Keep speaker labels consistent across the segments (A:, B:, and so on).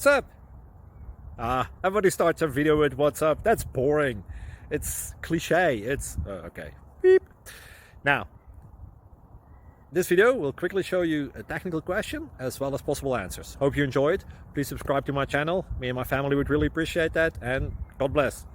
A: What's up? Everybody starts a video with what's up. That's boring. It's cliche. It's okay. Beep. Now, this video will quickly show you a technical question as well as possible answers. Hope you enjoyed. Please subscribe to my channel. Me and my family would really appreciate that, and God bless.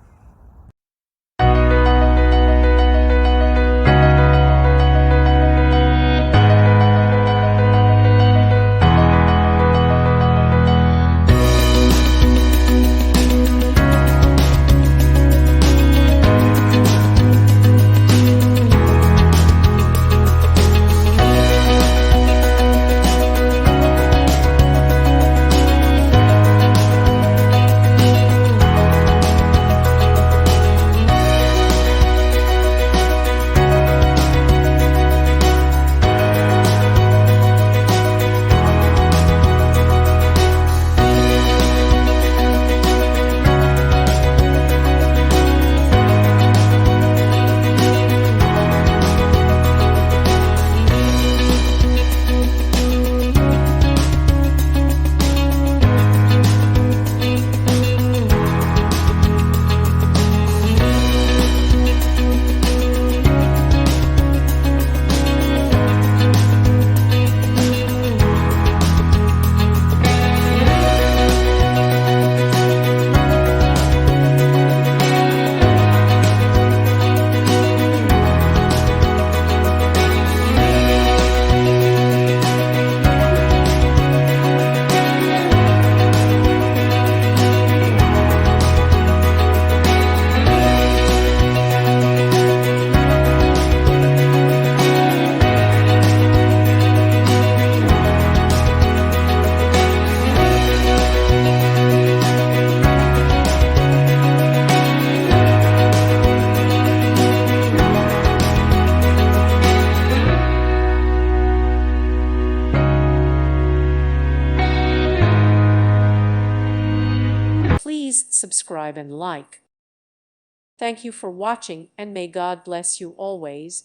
B: Please subscribe and like. Thank you for watching, and may God bless you always.